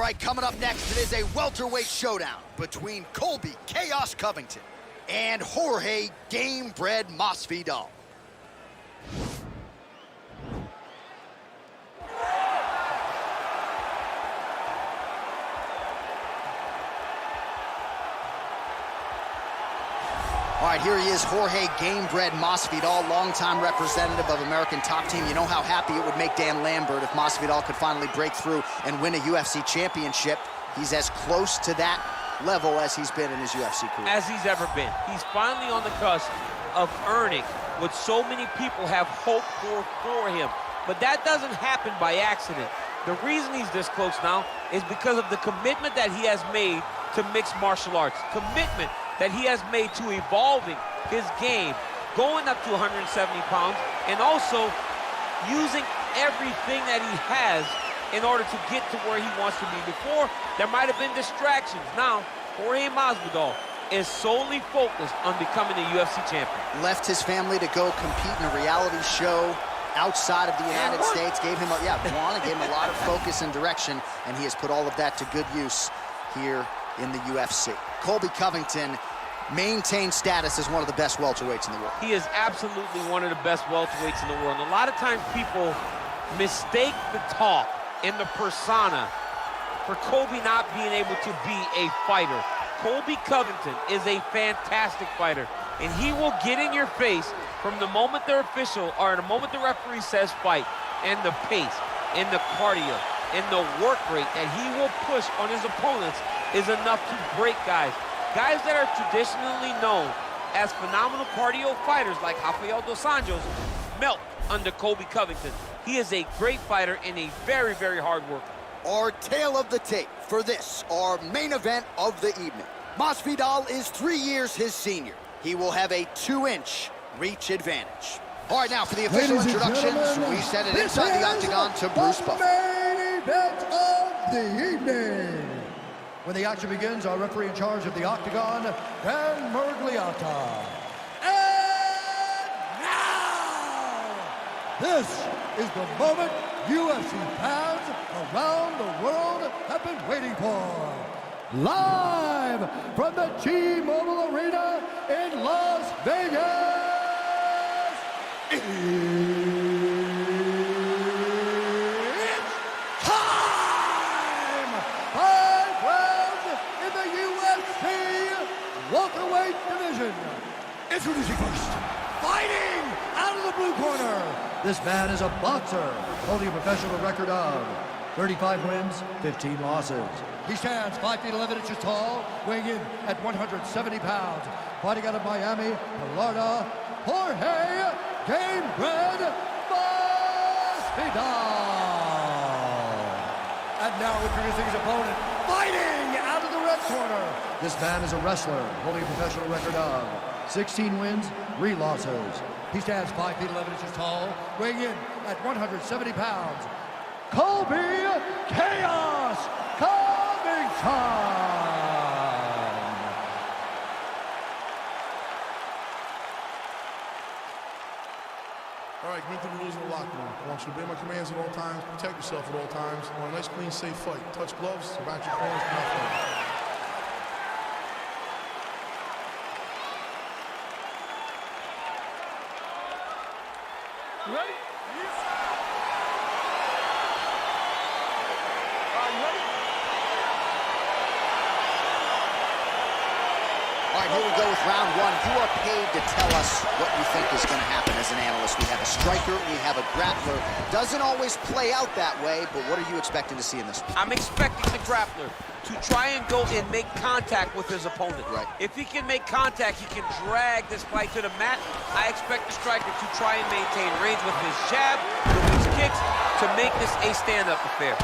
right, coming up next, it is a welterweight showdown between Colby "Chaos" Covington and Jorge "Game-Bred" Masvidal. All right, here he is, Jorge "Game-Bred" Masvidal, longtime representative of American Top Team. You know how happy it would make Dan Lambert if Masvidal could finally break through and win a UFC championship. He's as close to that level as he's been in his UFC career. As he's ever been. He's finally on the cusp of earning what so many people have hoped for him. But that doesn't happen by accident. The reason he's this close now is because of the commitment that he has made to mixed martial arts. Commitment that he has made to evolving his game, going up to 170 pounds, and also using everything that he has in order to get to where he wants to be. Before, there might have been distractions. Now, Jorge Masvidal is solely focused on becoming a UFC champion. Left his family to go compete in a reality show outside of the United States, gave him gave him a lot of focus and direction, and he has put all of that to good use here in the UFC. Colby Covington maintains status as one of the best welterweights in the world. He is absolutely one of the best welterweights in the world. And a lot of times people mistake the talk and the persona for Colby not being able to be a fighter. Colby Covington is a fantastic fighter, and he will get in your face from the moment the official, or the moment the referee says fight, and the pace, and the cardio, and the work rate that he will push on his opponents is enough to break guys. Guys that are traditionally known as phenomenal cardio fighters like Rafael dos Anjos melt under Colby Covington. He is a great fighter and a very, very hard worker. Our tale of the tape for this, our main event of the evening. Masvidal is 3 years his senior. He will have a 2-inch reach advantage. All right, now for the official introductions, we send it inside the octagon to Bruce Buffer. Main event of the evening. When the action begins, our referee in charge of the octagon, Dan Mergliata. And now, this is the moment UFC fans around the world have been waiting for. Live from the T-Mobile Arena in Las Vegas. It's time! 5 rounds in the UFC welterweight division. Introducing first, fighting out of the blue corner. This man is a boxer, holding a professional record of 35 wins, 15 losses. He stands 5 feet 11 inches tall, weighing in at 170 pounds. Fighting out of Miami, Florida, Jorge "Game-Bred" Masvidal. And now introducing his opponent, fighting out of the red corner. This man is a wrestler, holding a professional record of 16 wins, 3 losses. He stands 5 feet 11 inches tall, weighing in at 170 pounds. Colby "Chaos" Covington. All right, commit to the rules in the locker room. I want you to obey my commands at all times, protect yourself at all times. I want a nice, clean, safe fight. Touch gloves, about your corners, not fight. You ready? All right, here we go with round one. You are paid to tell us what you think is going to happen as an analyst. We have a striker, we have a grappler. Doesn't always play out that way, but what are you expecting to see in this one? I'm expecting the grappler to try and go and make contact with his opponent. Right. If he can make contact, he can drag this fight to the mat. I expect the striker to try and maintain range with his jab, with his kicks, to make this a stand-up affair.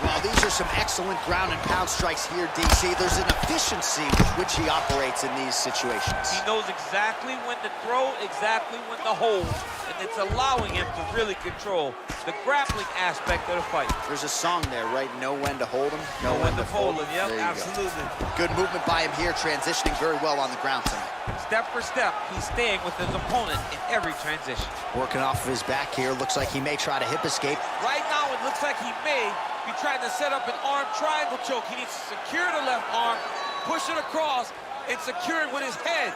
Well, these are some excellent ground and pound strikes here, DC. There's an efficiency with which he operates in these situations. He knows exactly when to throw, exactly when to hold, and it's allowing him to really control the grappling aspect of the fight. There's a song there, right? Know when to hold him, Know when to fold him. Yep, There you absolutely. go. Good movement by him here, transitioning very well on the ground tonight. Step for step, he's staying with his opponent in every transition. Working off of his back here. Looks like he may try to hip escape. Right now, it looks like he may, He tried to set up an arm triangle choke. He needs to secure the left arm, push it across, and secure it with his head.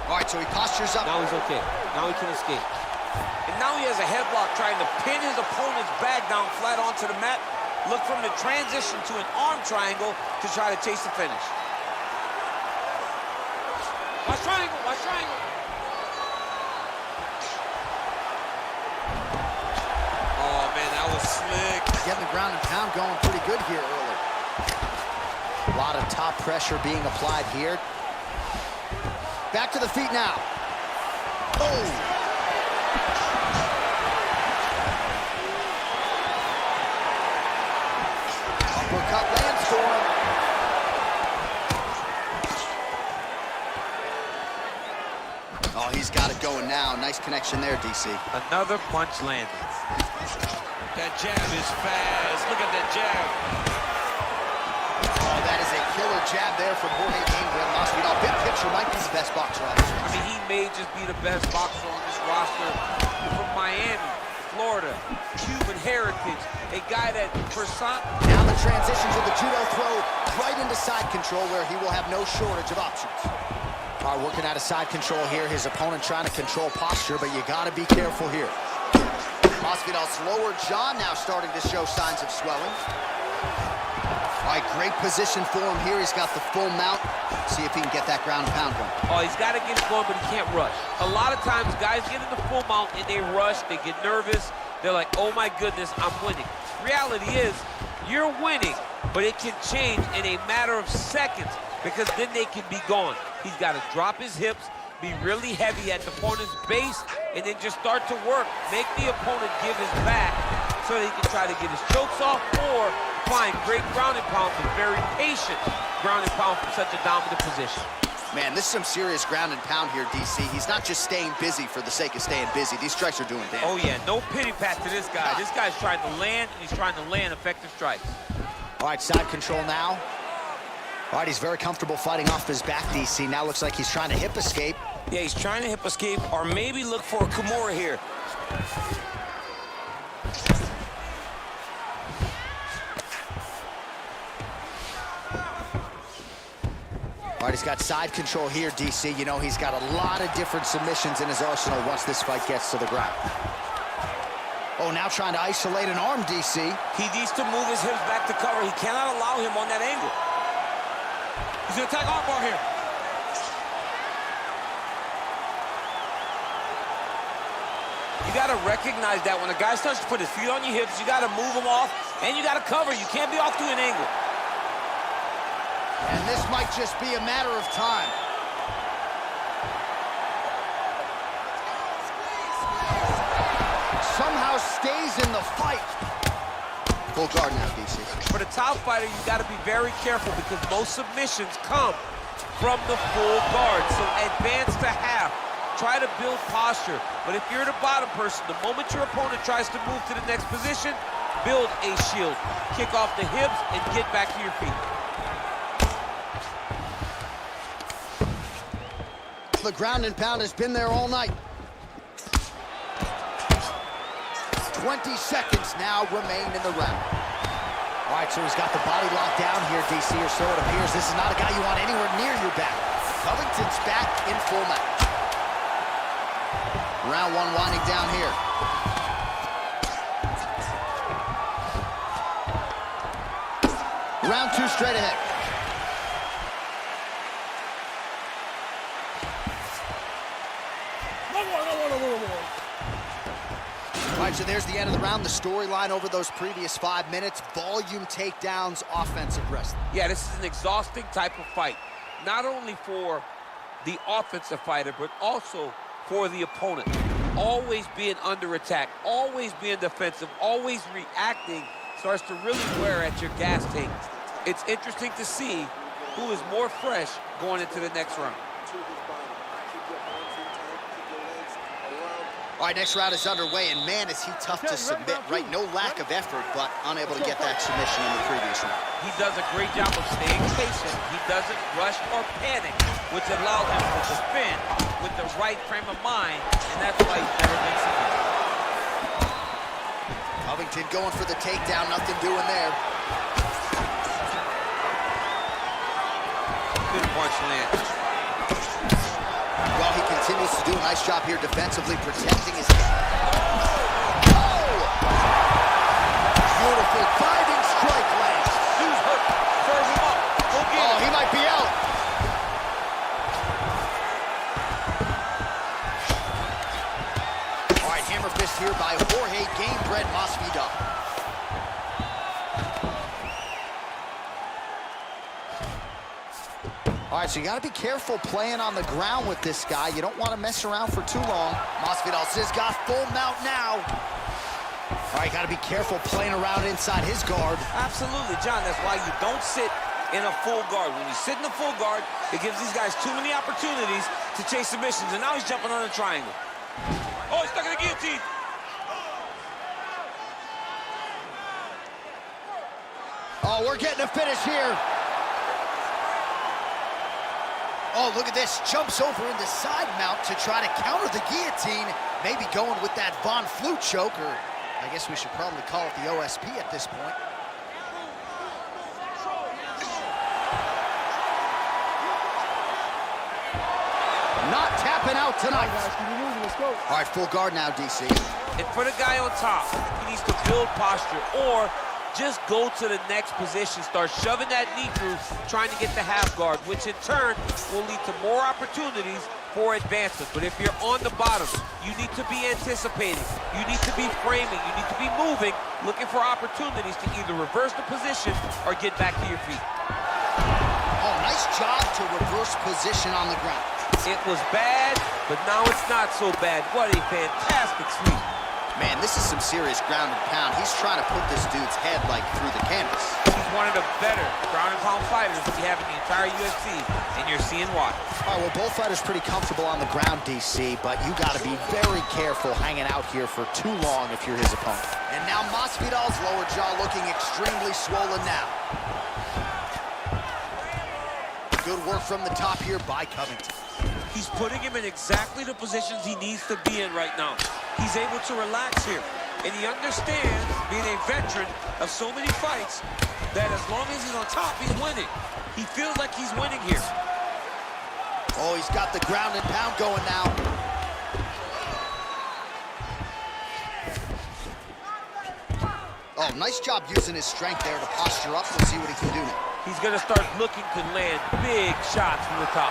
All right, so he postures up. Now he's okay. Now he can escape. And now he has a headlock trying to pin his opponent's back down flat onto the mat. Look from the transition to an arm triangle to try to chase the finish. Watch triangle, watch triangle. Oh, man, that was slick. Getting the ground and pound going pretty good here early. A lot of top pressure being applied here. Back to the feet now. Oh! Uppercut lands for him. Oh, he's got it going now. Nice connection there, DC. Another punch landed. That jab is fast. Look at that jab. Oh, that is a killer jab there from Jorge Masvidal. Big picture might be the best boxer on this. I mean, he may just be the best boxer on this roster. From Miami, Florida, Cuban heritage, a guy that Now the transition to the judo throw right into side control where he will have no shortage of options. All right, working out of side control here. His opponent trying to control posture, but you got to be careful here. Masvidal's lower jaw now starting to show signs of swelling. All right, great position for him here. He's got the full mount. See if he can get that ground and pound going. Oh, he's got to get it going, but he can't rush. A lot of times, guys get in the full mount and they rush, they get nervous. They're like, oh my goodness, I'm winning. Reality is, you're winning, but it can change in a matter of seconds because then they can be gone. He's got to drop his hips, be really heavy at the opponent's base, and then just start to work. Make the opponent give his back so that he can try to get his chokes off or find great ground and pound, but very patient ground and pound from such a dominant position. Man, this is some serious ground and pound here, DC. He's not just staying busy for the sake of staying busy. These strikes are doing damage. Oh, yeah, no pity pat to this guy. This guy's trying to land, and he's trying to land effective strikes. All right, side control now. All right, he's very comfortable fighting off his back, DC. Now looks like he's trying to hip escape. Yeah, he's trying to hip escape or maybe look for a Kimura here. All right, he's got side control here, DC. You know, he's got a lot of different submissions in his arsenal once this fight gets to the ground. Oh, now trying to isolate an arm, DC. He needs to move his hips back to cover. He cannot allow him on that angle. He's gonna attack armbar here. You gotta recognize that when a guy starts to put his feet on your hips, you gotta move him off, and you gotta cover. You can't be off to an angle. And this might just be a matter of time. Somehow stays in the fight. Full guard now, DC. For the top fighter, you got to be very careful because most submissions come from the full guard. So advance to half. Try to build posture. But if you're the bottom person, the moment your opponent tries to move to the next position, build a shield. Kick off the hips and get back to your feet. The ground and pound has been there all night. 20 seconds now remain in the round. All right, so he's got the body locked down here, DC, or so it appears. This is not a guy you want anywhere near your back. Covington's back in full mount. Round one winding down here. Round two straight ahead. All right, so there's the end of the round. The storyline over those previous 5 minutes. Volume takedowns, offensive wrestling. Yeah, this is an exhausting type of fight. Not only for the offensive fighter, but also for the opponent. Always being under attack, always being defensive, always reacting starts to really wear at your gas tank. It's interesting to see who is more fresh going into the next round. All right, next round is underway, and man, is he tough to submit, right? No lack of effort, but unable to get that submission in the previous round. He does a great job of staying patient. He doesn't rush or panic, which allows him to defend with the right frame of mind, and that's why he's never been submitted. Covington going for the takedown, nothing doing there. Good punch land. Well, he continues to do a nice job here defensively, protecting his head. Oh! Beautiful diving strike lands. Dude's hurt. Serve him up. Go get him. Oh, he might be out. All right, hammer fist here by Jorge Gamebred Masvidal. All right, so you got to be careful playing on the ground with this guy. You don't want to mess around for too long. Masvidal says got full mount now. All right, got to be careful playing around inside his guard. Absolutely, John. That's why you don't sit in a full guard. When you sit in a full guard, it gives these guys too many opportunities to chase submissions. And now he's jumping on a triangle. Oh, he's stuck in the guillotine. Oh, we're getting a finish here. Oh, look at this. Jumps over into side mount to try to counter the guillotine. Maybe going with that Von Flue choke, or I guess we should probably call it the OSP at this point. Not tapping out tonight. All right, full guard now, DC. And for the guy on top, he needs to build posture or just go to the next position. Start shoving that knee through, trying to get the half guard, which in turn will lead to more opportunities for advancement. But if you're on the bottom, you need to be anticipating. You need to be framing. You need to be moving, looking for opportunities to either reverse the position or get back to your feet. Oh, nice job to reverse position on the ground. It was bad, but now it's not so bad. What a fantastic sweep. Man, this is some serious ground and pound. He's trying to put this dude's head, like, through the canvas. He's one of the better ground and pound fighters we have in the entire UFC, and you're seeing why. All right, well, both fighters pretty comfortable on the ground, DC, but you got to be very careful hanging out here for too long if you're his opponent. And now Masvidal's lower jaw looking extremely swollen now. Good work from the top here by Covington. He's putting him in exactly the positions he needs to be in right now. He's able to relax here, and he understands, being a veteran of so many fights, that as long as he's on top, he's winning. He feels like he's winning here. Oh, he's got the ground and pound going now. Oh, nice job using his strength there to posture up. We'll see what he can do now. He's going to start looking to land big shots from the top.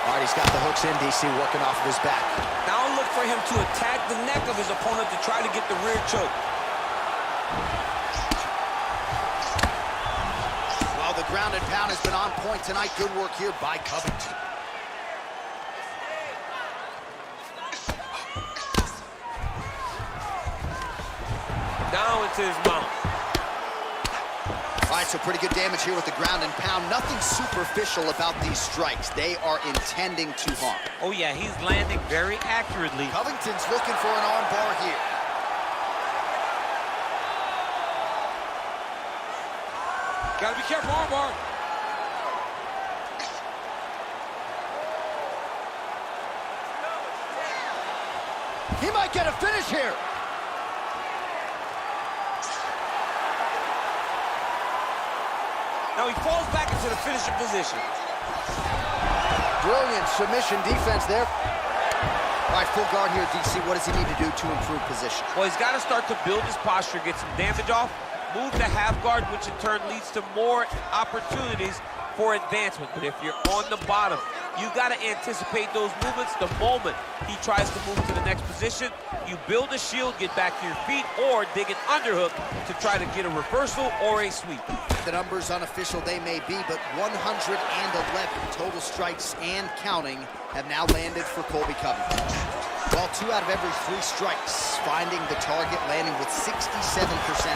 All right, he's got the hooks in, DC, working off of his back. Now look for him to attack the neck of his opponent to try to get the rear choke. Well, the ground and pound has been on point tonight. Good work here by Covington. Down into his mount. All right, so pretty good damage here with the ground and pound. Nothing superficial about these strikes. They are intending to harm. Oh, yeah, he's landing very accurately. Covington's looking for an arm bar here. Gotta be careful, arm bar. He might get a finish here. Now he falls back into the finishing position. Brilliant submission defense there. All right, full guard here, DC. What does he need to do to improve position? Well, he's got to start to build his posture, get some damage off, move the half guard, which in turn leads to more opportunities for advancement. But if you're on the bottom, you got to anticipate those movements the moment he tries to move to the next position. You build a shield, get back to your feet, or dig an underhook to try to get a reversal or a sweep. The numbers unofficial they may be, but 111 total strikes and counting have now landed for Colby Covington. Well, 2 out of every 3 strikes finding the target, landing with 67%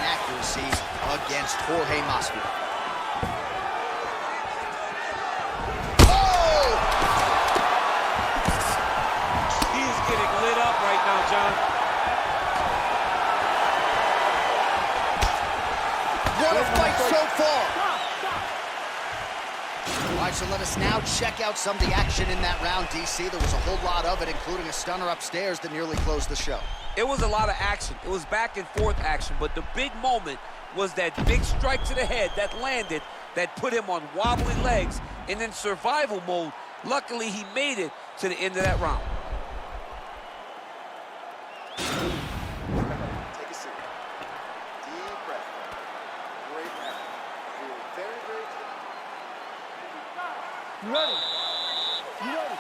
accuracy against Jorge Masvidal. John. What a fight so far! All right, so let us now check out some of the action in that round, DC. There was a whole lot of it, including a stunner upstairs that nearly closed the show. It was a lot of action. It was back and forth action, but the big moment was that big strike to the head that landed, that put him on wobbly legs and in survival mode. Luckily, he made it to the end of that round. Take a seat. Deep breath. Great round. We were very, very good. You ready? You ready?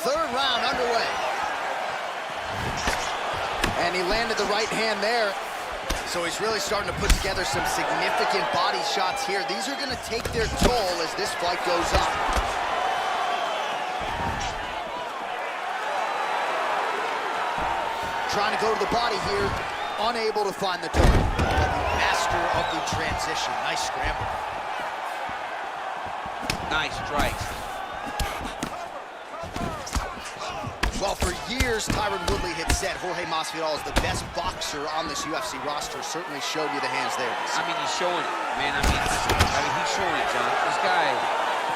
Third round underway. And he landed the right hand there. So he's really starting to put together some significant body shots here. These are going to take their toll as this fight goes on. Trying to go to the body here, unable to find the target. Master of the transition. Nice scramble. Nice strikes. Well, for years, Tyron Woodley had said Jorge Masvidal is the best boxer on this UFC roster. Certainly showed you the hands there. I mean, he's showing it, man. I mean, he's showing it, John. This guy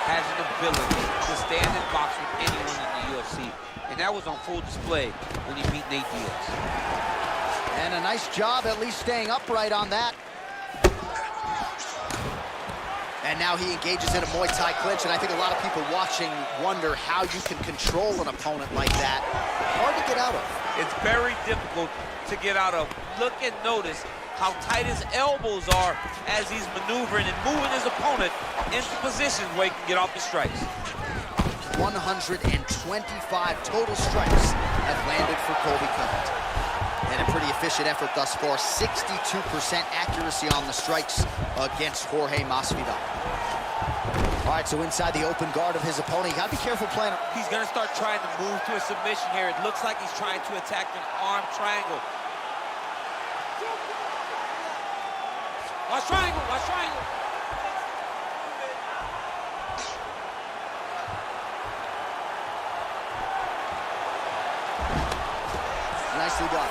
has an ability to stand and box with anyone in the UFC. And that was on full display when he beat Nate Diaz. And a nice job at least staying upright on that. And now he engages in a Muay Thai clinch, and I think a lot of people watching wonder how you can control an opponent like that. Hard to get out of. It's very difficult to get out of. Look and notice how tight his elbows are as he's maneuvering and moving his opponent into positions where he can get off the strikes. 125 total strikes have landed for Colby Covington. And a pretty efficient effort thus far. 62% accuracy on the strikes against Jorge Masvidal. All right, so inside the open guard of his opponent, you gotta be careful playing. He's gonna start trying to move to a submission here. It looks like he's trying to attack an arm triangle. Watch triangle, watch triangle. Nicely done.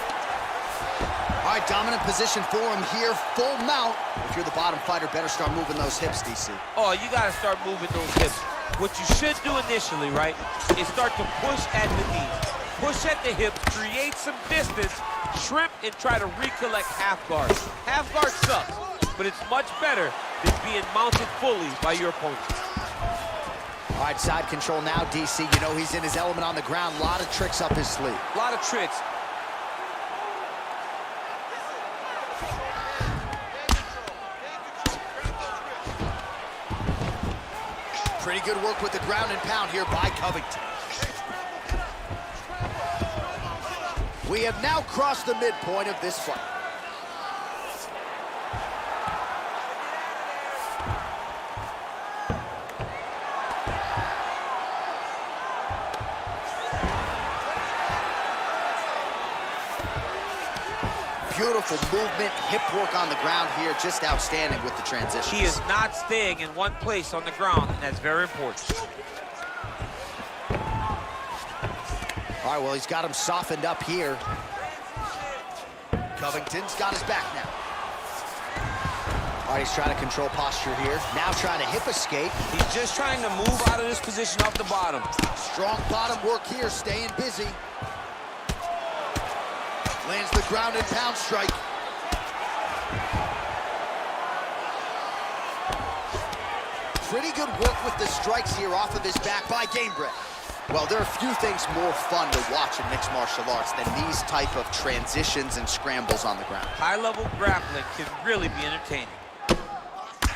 All right, dominant position for him here, full mount. If you're the bottom fighter, better start moving those hips, DC. Oh, you gotta start moving those hips. What you should do initially, right, is start to push at the knees. Push at the hips, create some distance, shrimp, and try to recollect half guard. Half guard sucks, but it's much better than being mounted fully by your opponent. All right, side control now, DC. You know he's in his element on the ground. A lot of tricks up his sleeve. A lot of tricks. Pretty good work with the ground and pound here by Covington. We have now crossed the midpoint of this fight. Beautiful movement, hip work on the ground here, just outstanding with the transitions. He is not staying in one place on the ground, and that's very important. All right, well, he's got him softened up here. Covington's got his back now. All right, he's trying to control posture here. Now trying to hip escape. He's just trying to move out of this position off the bottom. Strong bottom work here, staying busy. Lands the ground and pound strike. Pretty good work with the strikes here off of his back by Gamebred. Well, there are a few things more fun to watch in mixed martial arts than these type of transitions and scrambles on the ground. High-level grappling can really be entertaining.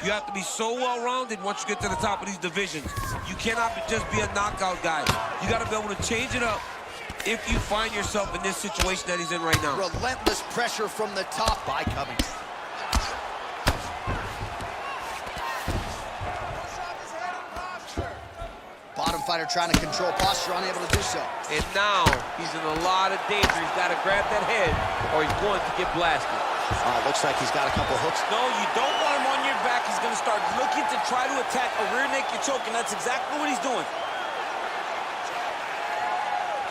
You have to be so well-rounded once you get to the top of these divisions. You cannot just be a knockout guy. You got to be able to change it up if you find yourself in this situation that he's in right now. Relentless pressure from the top by Covington. Bottom fighter trying to control posture, unable to do so. And now he's in a lot of danger. He's got to grab that head or he's going to get blasted. Looks like he's got a couple hooks. No, you don't want him on your back. He's going to start looking to try to attack a rear naked choke, and that's exactly what he's doing.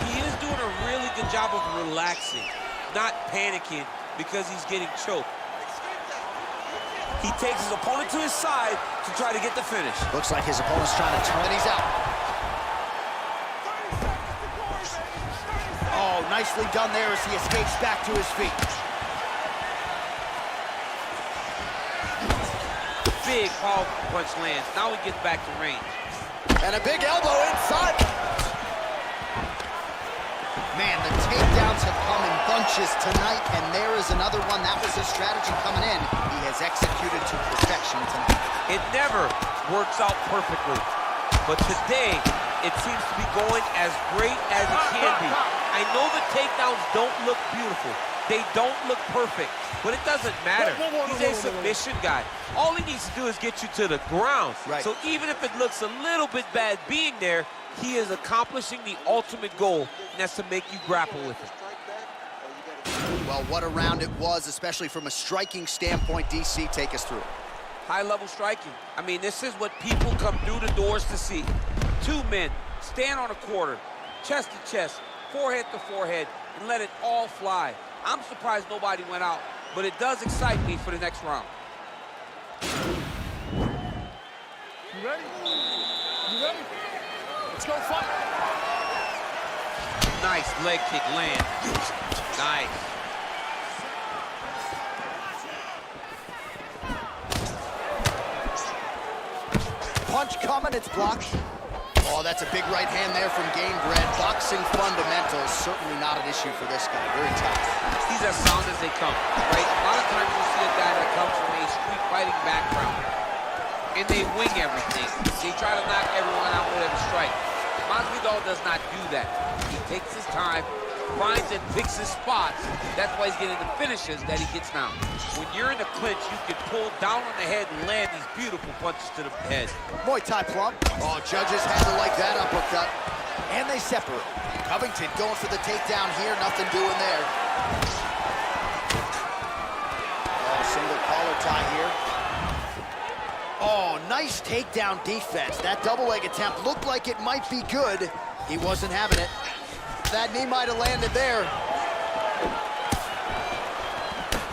He is doing a really good job of relaxing, not panicking because he's getting choked. He takes his opponent to his side to try to get the finish. Looks like his opponent's trying to turn, and he's out. Oh, Oh, nicely done there as he escapes back to his feet. Big powerful punch lands. Now he gets back to range. And a big elbow inside. Man, the takedowns have come in bunches tonight, and there is another one. That was his strategy coming in. He has executed to perfection tonight. It never works out perfectly, but today it seems to be going as great as it can be. I know the takedowns don't look beautiful. They don't look perfect, but it doesn't matter. He's a submission guy. All he needs to do is get you to the ground. Right. So even if it looks a little bit bad being there, he is accomplishing the ultimate goal, and that's to make you grapple with it. Well, what a round it was, especially from a striking standpoint. DC, take us through it. High-level striking. I mean, this is what people come through the doors to see. Two men stand on a quarter, chest to chest, forehead to forehead, and let it all fly. I'm surprised nobody went out, but it does excite me for the next round. You ready? You ready? Let's go fight. Nice leg kick land. Nice. Punch coming, it's blocked. Oh, that's a big right hand there from Gamebred. Boxing fundamentals, certainly not an issue for this guy. Very tough. He's as sound as they come, right? A lot of times you see a guy that comes from a street fighting background, and they wing everything. They try to knock everyone out with every strike. Masvidal does not do that. He takes his time, finds and picks his spots. That's why he's getting the finishes that he gets now. When you're in the clinch, you can pull down on the head and land these beautiful punches to the head. Muay Thai plump. Oh, judges had to like that uppercut. And they separate. Covington going for the takedown here. Nothing doing there. Oh, single collar tie here. Oh, nice takedown defense. That double leg attempt looked like it might be good. He wasn't having it. That knee might have landed there.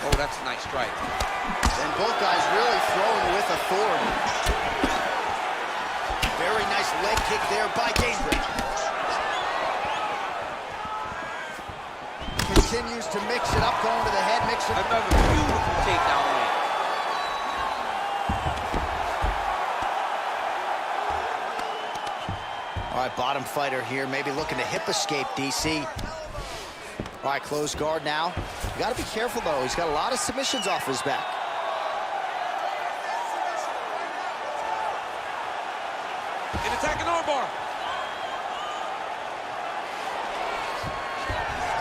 Oh, that's a nice strike. And both guys really throwing with authority. Very nice leg kick there by Gamebred. Continues to mix it up, going to the head, mixing. Another beautiful takedown land. All right, bottom fighter here, maybe looking to hip escape, DC. All right, closed guard now. You got to be careful, though. He's got a lot of submissions off his back. An attacking armbar.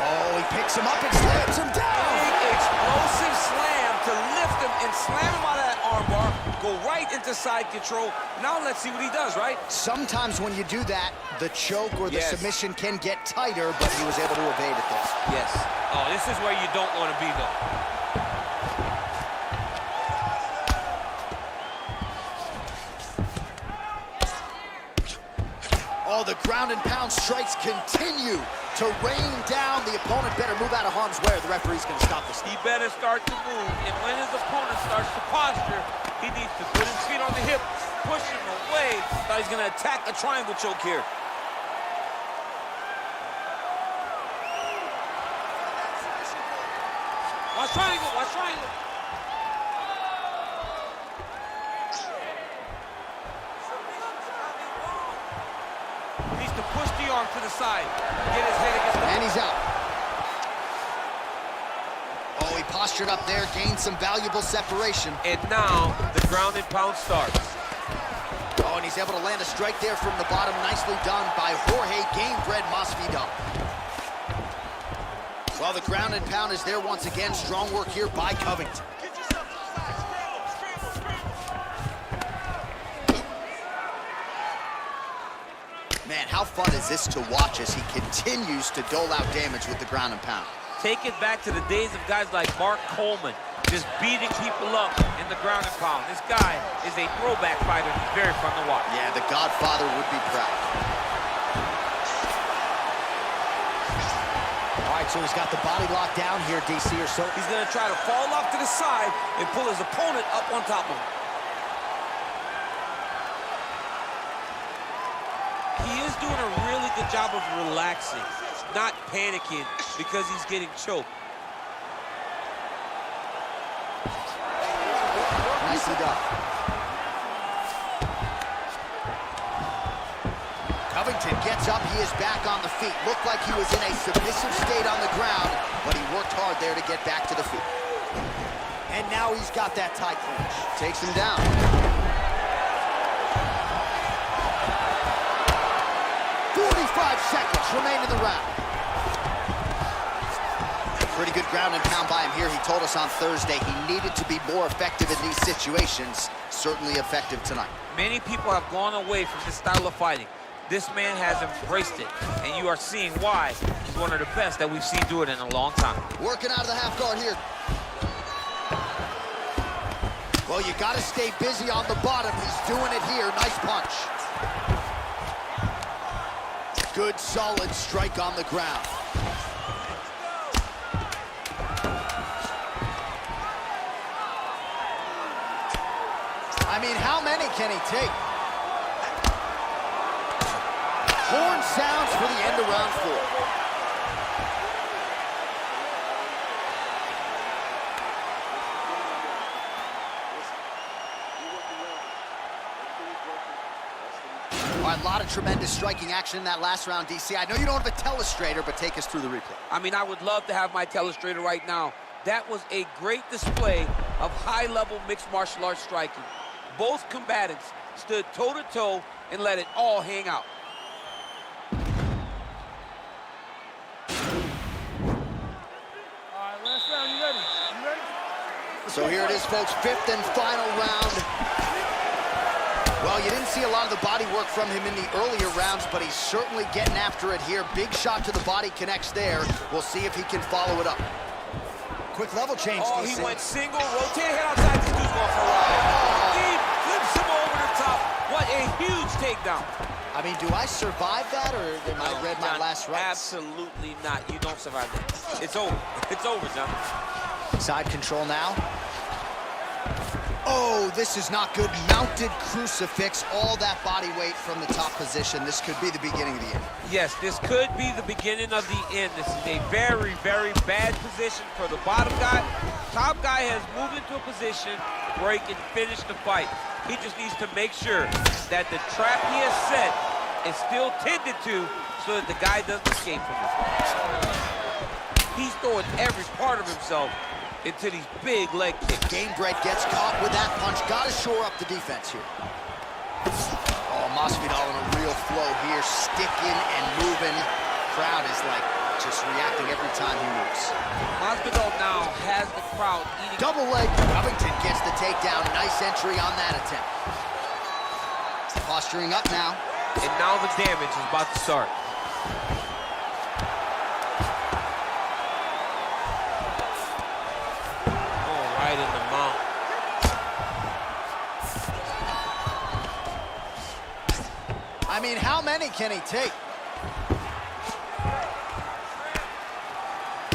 Oh, he picks him up and slams him down. Big explosive slam to lift him and slam him out of that armbar. Go right into side control. Now let's see what he does, right? Sometimes when you do that, the choke or the Yes. submission can get tighter, but he was able to evade it there. Yes. Oh, this is where you don't want to be, though. Oh, the ground and pound strikes continue to rain down. The opponent better move out of harm's way or the referee's going to stop this. He better start to move, and when his opponent starts to posture, he needs to put his feet on the hip, push him away. Now he's going to attack a triangle choke here. Watch triangle, watch triangle. He needs to push the arm to the side, get his head against the... And he's out. Oh, he postured up there, gained some valuable separation. And now the ground and pound starts. Oh, and he's able to land a strike there from the bottom. Nicely done by Jorge Gamebred Masvidal. Well, the ground and pound is there once again. Strong work here by Covington. Man, how fun is this to watch as he continues to dole out damage with the ground and pound? Take it back to the days of guys like Mark Coleman, just beating people up in the ground and pound. This guy is a throwback fighter. He's very fun to watch. Yeah, the Godfather would be proud. All right, so he's got the body locked down here, DC, or so. He's going to try to fall off to the side and pull his opponent up on top of him. He is doing a really good good job of relaxing, not panicking because he's getting choked. Nicely done. Covington gets up. He is back on the feet. Looked like he was in a submissive state on the ground, but he worked hard there to get back to the feet. And now he's got that tie clinch. Takes him down. Seconds remain in the round. Pretty good ground and pound by him here. He told us on Thursday he needed to be more effective in these situations. Certainly effective tonight. Many people have gone away from this style of fighting. This man has embraced it, and you are seeing why he's one of the best that we've seen do it in a long time. Working out of the half guard here. Well, you got to stay busy on the bottom. He's doing it here. Nice punch. Good, solid strike on the ground. I mean, how many can he take? Horn sounds for the end of round 4. A lot of tremendous striking action in that last round, DC. I know you don't have a telestrator, but take us through the replay. I mean, I would love to have my telestrator right now. That was a great display of high-level mixed martial arts striking. Both combatants stood toe-to-toe and let it all hang out. All right, last round, you ready? You ready? So here it is, folks, 5th and final round. Well, you didn't see a lot of the body work from him in the earlier rounds, but he's certainly getting after it here. Big shot to the body connects there. We'll see if he can follow it up. Quick level change, Oh, DC. he went single, rotated head outside. This dude's going for a ride. He flips him over the top. What a huge takedown. I mean, do I survive that, or am I read my last rights? Absolutely not. You don't survive that. It's over. It's over, John. Side control now. Oh, this is not good. Mounted crucifix, all that body weight from the top position. This could be the beginning of the end. Yes, this could be the beginning of the end. This is a very, very bad position for the bottom guy. Top guy has moved into a position where he can finish the fight. He just needs to make sure that the trap he has set is still tended to so that the guy doesn't escape from it. He's throwing every part of himself into these big leg kicks. Gamebred gets caught with that punch. Got to shore up the defense here. Oh, Masvidal in a real flow here, sticking and moving. Crowd is like just reacting every time he moves. Masvidal now has the crowd eating. Double leg. Covington gets the takedown. Nice entry on that attempt. Posturing up now. And now the damage is about to start. Right in the mouth. I mean, how many can he take?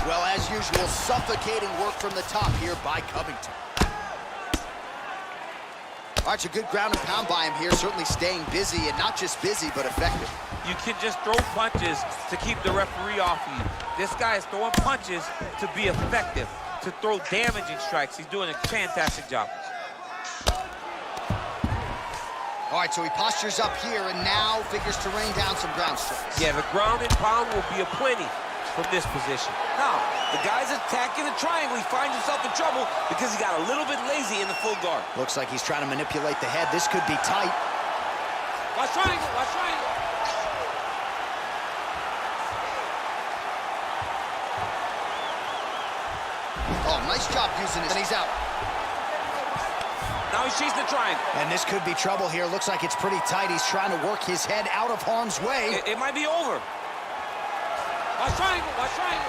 Well, as usual, suffocating work from the top here by Covington. All right, it's a good ground and pound by him here, certainly staying busy, and not just busy, but effective. You can just throw punches to keep the referee off of you. This guy is throwing punches to be effective, to throw damaging strikes. He's doing a fantastic job. All right, so he postures up here and now figures to rain down some ground strikes. Yeah, the ground and pound will be aplenty from this position. Now, the guy's attacking the triangle. He finds himself in trouble because he got a little bit lazy in the full guard. Looks like he's trying to manipulate the head. This could be tight. Watch triangle, watch triangle. Oh, nice job using it, and he's out. Now he's chasing the triangle. And this could be trouble here. Looks like it's pretty tight. He's trying to work his head out of harm's way. It might be over. Watch triangle, watch triangle.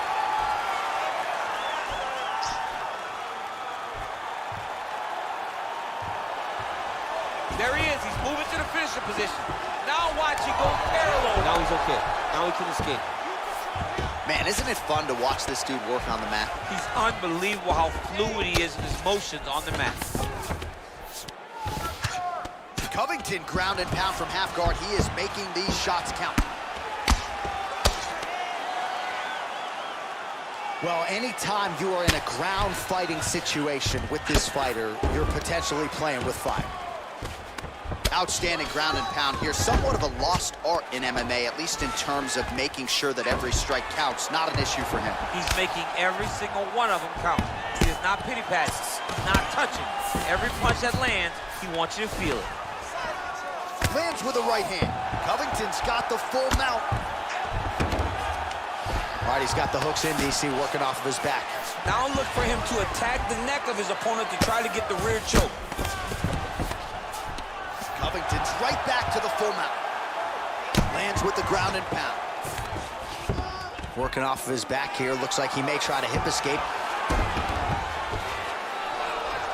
There he is. He's moving to the finisher position. Now watch, he goes parallel. Now he's okay. Now he can escape. Man, isn't it fun to watch this dude work on the mat? He's unbelievable how fluid he is in his motions on the mat. Covington ground and pound from half guard. He is making these shots count. Well, anytime you are in a ground fighting situation with this fighter, you're potentially playing with fire. Outstanding ground and pound here. Somewhat of a lost art in MMA, at least in terms of making sure that every strike counts. Not an issue for him. He's making every single one of them count. He is not pity patting. He's not touching. Every punch that lands, he wants you to feel it. Lands with a right hand. Covington's got the full mount. All right, he's got the hooks in, DC, working off of his back. Now look for him to attack the neck of his opponent to try to get the rear choke. Covington's right back to the full mount. Lands with the ground and pound. Working off of his back here. Looks like he may try to hip escape.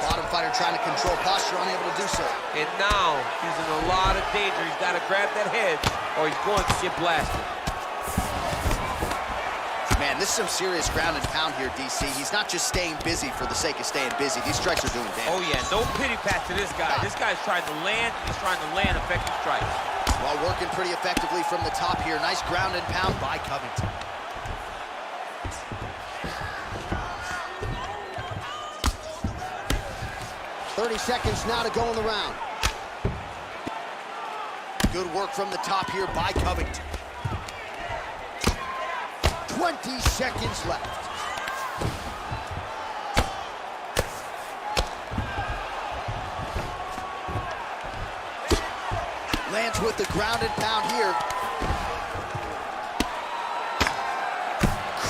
Bottom fighter trying to control posture, unable to do so. And now he's in a lot of danger. He's got to grab that head or he's going to get blasted. Man, this is some serious ground and pound here, DC. He's not just staying busy for the sake of staying busy. These strikes are doing damage. Oh, yeah, no pity pat to this guy. This guy's trying to land. He's trying to land effective strikes. Well, working pretty effectively from the top here. Nice ground and pound by Covington. .30 seconds now to go in the round. Good work from the top here by Covington. 20 seconds left. Lands with the ground and pound here.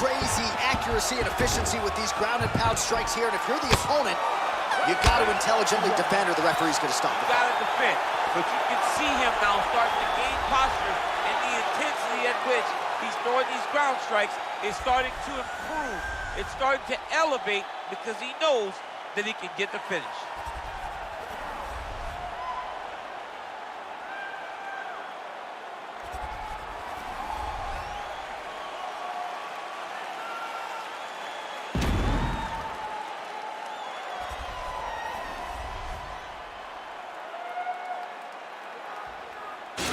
Crazy accuracy and efficiency with these ground and pound strikes here. And if you're the opponent, you got to intelligently defend or the referee's going to stop it. You got to defend. But you can see him now starting to gain posture, and the intensity at which he's throwing these ground strikes is starting to improve. It's starting to elevate because he knows that he can get the finish.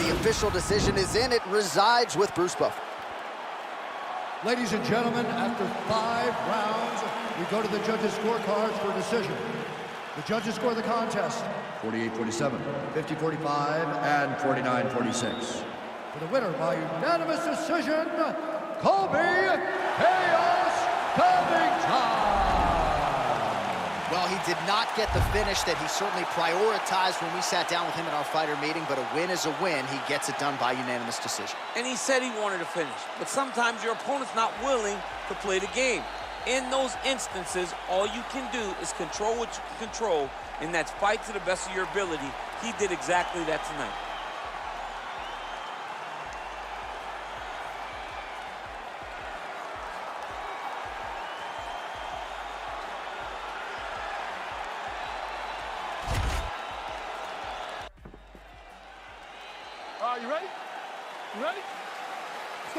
The official decision is in. It resides with Bruce Buffer. Ladies and gentlemen, after 5 rounds, we go to the judges' scorecards for a decision. The judges score the contest 48-47, 50-45, and 49-46. for the winner by unanimous decision, Colby Covington. Well, he did not get the finish that he certainly prioritized when we sat down with him in our fighter meeting, but a win is a win. He gets it done by unanimous decision. And he said he wanted to finish. But sometimes your opponent's not willing to play the game. In those instances, all you can do is control what you can control, and that's fight to the best of your ability. He did exactly that tonight. You ready? You ready?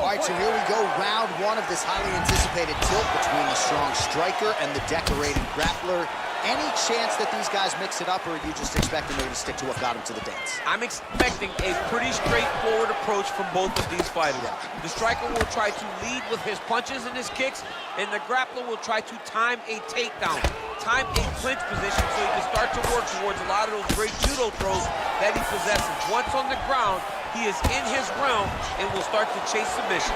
All right, so here we go, round one of this highly anticipated tilt between the strong striker and the decorated grappler. Any chance that these guys mix it up, or are you just expecting them to stick to what got them to the dance? I'm expecting a pretty straightforward approach from both of these fighters. The striker will try to lead with his punches and his kicks, and the grappler will try to time a takedown, time a clinch position so he can start to work towards a lot of those great judo throws that he possesses. Once on the ground, he is in his realm and will start to chase submission.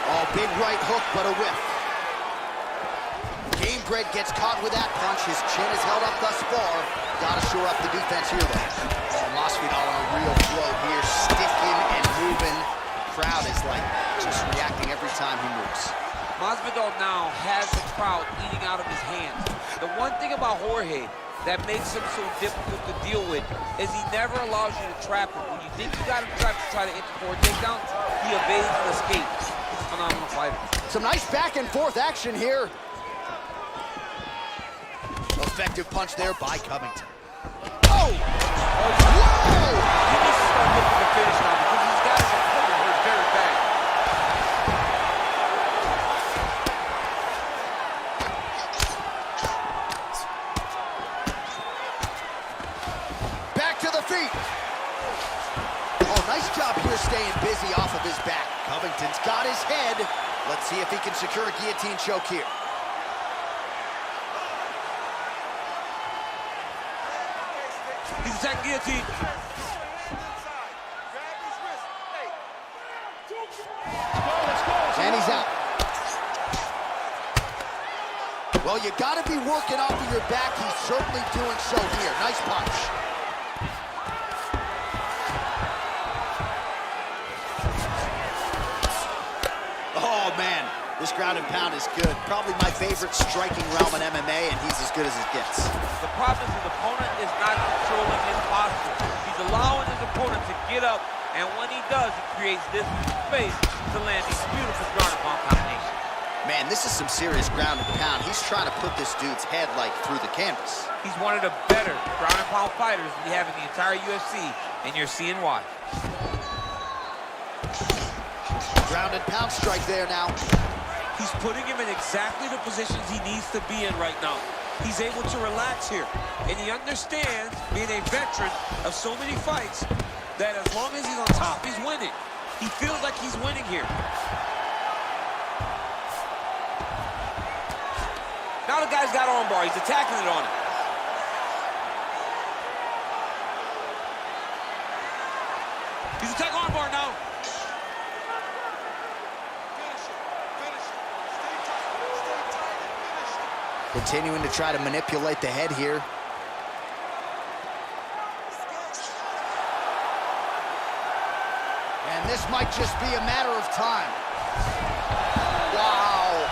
Oh, big right hook, but a whiff. Gamebred gets caught with that punch. His chin is held up thus far. Got to shore up the defense here, though. Masvidal on a real flow here, sticking and moving. Crowd is like just reacting every time he moves. Masvidal now has the crowd eating out of his hands. The one thing about Jorge that makes him so difficult to deal with is he never allows you to trap him. When you think you got him trapped to try to enter for a takedown, he evades and escapes. He's a phenomenal fighter. Some nice back and forth action here. Effective punch there by Covington. Oh! Whoa! He needs to start looking to finish now because he's got his opponent hurt very bad. Back to the feet. Oh, nice job here staying busy off of his back. Covington's got his head. Let's see if he can secure a guillotine choke here. He's attacking guillotine. And he's out. Well, you gotta be working off of your back. He's certainly doing so here. Nice punch. Oh, man. This ground and pound is good. Probably my favorite striking realm in MMA, and he's as good as it gets. The problem is his opponent is not controlling his posture. He's allowing his opponent to get up, and when he does, he creates this space to land these beautiful ground and pound combinations. Man, this is some serious ground and pound. He's trying to put this dude's head, like, through the canvas. He's one of the better ground and pound fighters we have in the entire UFC, and you're seeing why. Ground and pound strike there now. He's putting him in exactly the positions he needs to be in right now. He's able to relax here, and he understands, being a veteran of so many fights, that as long as he's on top, he's winning. He feels like he's winning here. Now the guy's got armbar. He's attacking it on him. He's attacking armbar now. Continuing to try to manipulate the head here. And this might just be a matter of time. Wow.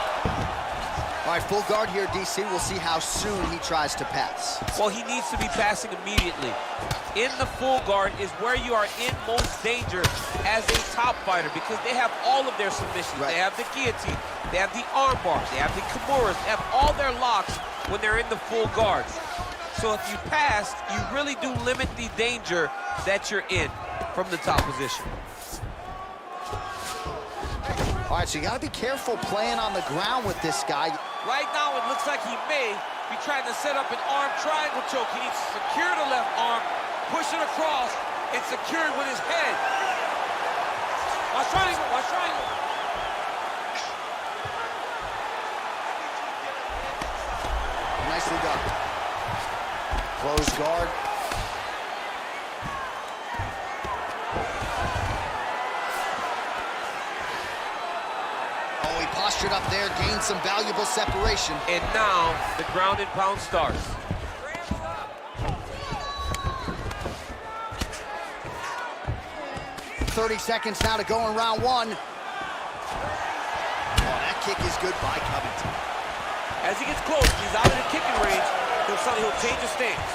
All right, full guard here, DC. We'll see how soon he tries to pass. Well, he needs to be passing immediately. In the full guard is where you are in most danger as a top fighter, because they have all of their submissions. Right. They have the guillotine, they have the arm bars, they have the kimuras, they have all their locks when they're in the full guard. So if you pass, you really do limit the danger that you're in from the top position. All right, so you got to be careful playing on the ground with this guy. Right now, it looks like he may be trying to set up an arm triangle choke. He needs to secure the left arm, push it across, and secure it with his head. Watch triangle, watch triangle. Nicely done. Close guard. Oh, he postured up there, gained some valuable separation. And now, the ground and pound starts. 30 seconds now to go in round one. Oh, that kick is good by Covington. As he gets close, he's out of the kicking range. He'll change his stance.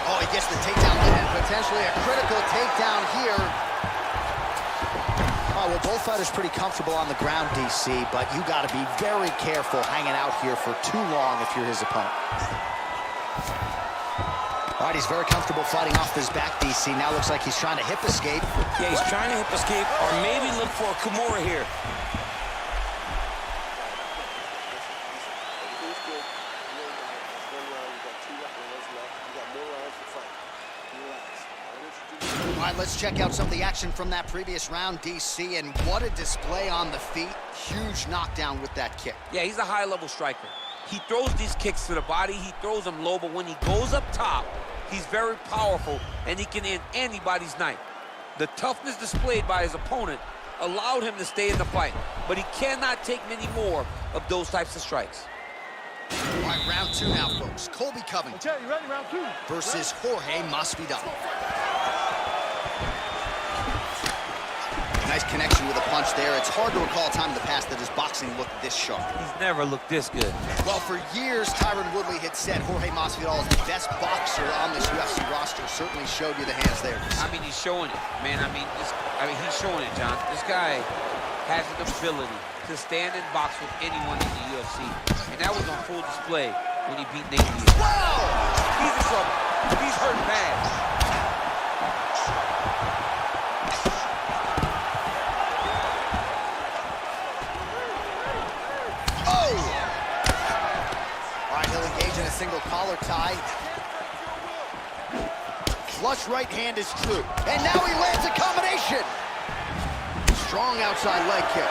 Oh, he gets the takedown and potentially a critical takedown here. Oh, well, both fighters pretty comfortable on the ground, DC, but you got to be very careful hanging out here for too long if you're his opponent. All right, he's very comfortable fighting off his back, DC. Now looks like he's trying to hip escape. Yeah, he's trying to hip escape or maybe look for a Kimura here. All right, let's check out some of the action from that previous round, DC, and what a display on the feet. Huge knockdown with that kick. Yeah, he's a high-level striker. He throws these kicks to the body, he throws them low, but when he goes up top, he's very powerful, and he can end anybody's night. The toughness displayed by his opponent allowed him to stay in the fight, but he cannot take many more of those types of strikes. All right, round two now, folks. Colby Covington Okay, you ready? Round two. versus Jorge Masvidal. Nice connection with a punch there. It's hard to recall a time in the past that his boxing looked this sharp. He's never looked this good. Well, for years, Tyron Woodley had said Jorge Masvidal is the best boxer on this UFC roster. Certainly showed you the hands there. I mean, he's showing it, man. I mean, he's showing it, John. This guy has an ability to stand and box with anyone in the UFC, and that was on full display when he beat Nate Diaz. Wow! He's in trouble. He's hurt bad. Single collar tie. Flush right hand is true. And now he lands a combination. Strong outside leg kick.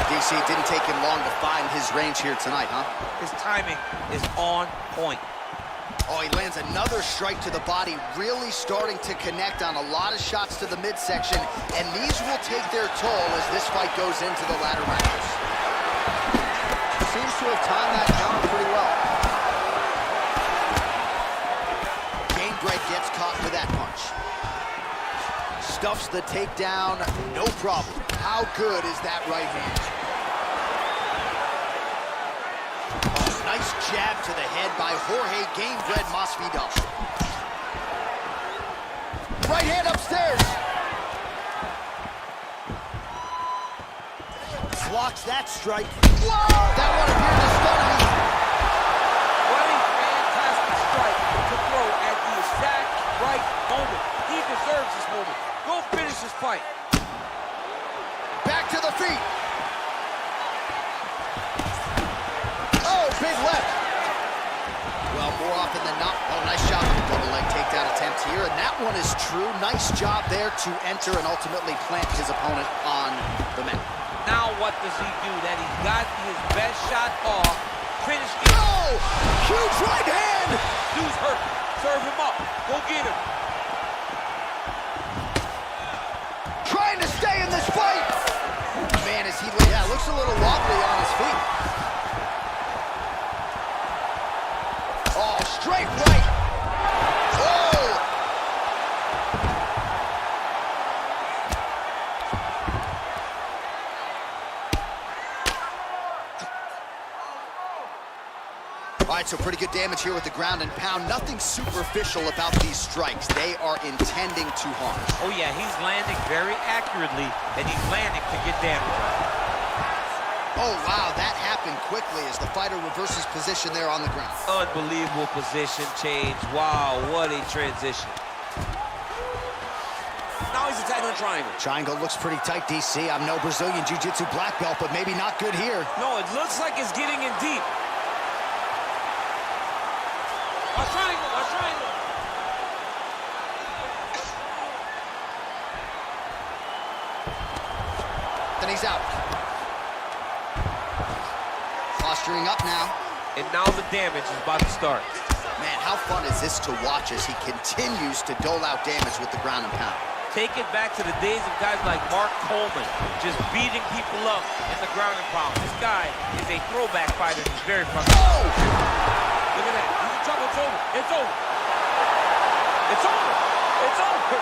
DC, it didn't take him long to find his range here tonight, huh? His timing is on point. Oh, he lands another strike to the body, really starting to connect on a lot of shots to the midsection, and these will take their toll as this fight goes into the latter rounds. Seems to have timed that counter pretty well. Gamebred gets caught with that punch. Stuffs the takedown, no problem. How good is that right hand? Nice jab to the head by Jorge Gamebred Masvidal. Right hand upstairs. Blocks that strike. Whoa! That one appeared to stun him. What a fantastic strike to throw at the exact right moment. He deserves this moment. Go finish this fight. Back to the feet. Big left. Well, more often than not, oh, nice job with the double leg takedown attempt here, and that one is true. Nice job there to enter and ultimately plant his opponent on the mat. Now what does he do? That he's got his best shot off. Finish it. Oh! Huge right hand! Dude's hurt. Serve him up. Go get him. Trying to stay in this fight. Man, is he... Yeah, looks a little wobbly on his feet. Straight right. Oh! All right, so pretty good damage here with the ground and pound. Nothing superficial about these strikes. They are intending to harm. Oh, yeah, he's landing very accurately, and he's landing to get damage. Oh, wow, that happened quickly as the fighter reverses position there on the ground. Unbelievable position change. Wow, what a transition. Now he's attacking the triangle. Triangle looks pretty tight, DC. I'm no Brazilian Jiu-Jitsu black belt, but maybe not good here. No, it looks like it's getting in deep. A triangle, a triangle. Then he's out. Posturing up now. And now the damage is about to start. Man, how fun is this to watch as he continues to dole out damage with the ground and pound. Take it back to the days of guys like Mark Coleman, just beating people up in the ground and pound. This guy is a throwback fighter. He's very frustrating. Oh! Look at that. He's in trouble. It's over. It's over. It's over. It's over.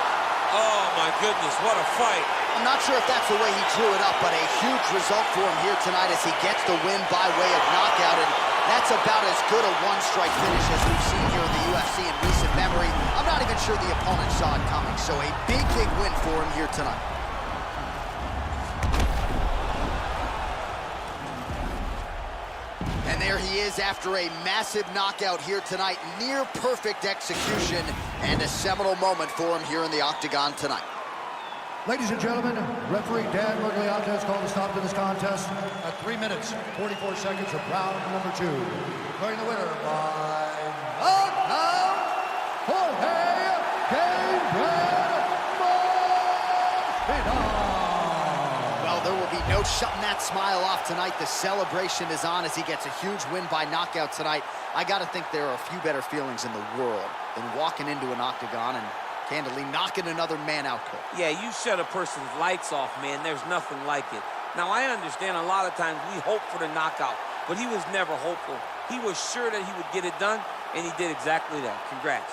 Oh, my goodness. What a fight. I'm not sure if that's the way he drew it up, but a huge result for him here tonight as he gets the win by way of knockout, and that's about as good a one-strike finish as we've seen here in the UFC in recent memory. I'm not even sure the opponent saw it coming, so a big, big win for him here tonight. And there he is after a massive knockout here tonight, near perfect execution, and a seminal moment for him here in the octagon tonight. Ladies and gentlemen, referee Dan Mergliata has called a stop to this contest at 3 minutes, 44 seconds of round number 2. Declaring the winner by knockout, Jorge Gamebred Masvidal. Well, there will be no shutting that smile off tonight. The celebration is on as he gets a huge win by knockout tonight. I got to think there are a few better feelings in the world than walking into an octagon and candidly knocking another man out cold. Yeah, you shut a person's lights off, man. There's nothing like it. Now, I understand a lot of times we hope for the knockout, but he was never hopeful. He was sure that he would get it done, and he did exactly that. Congrats.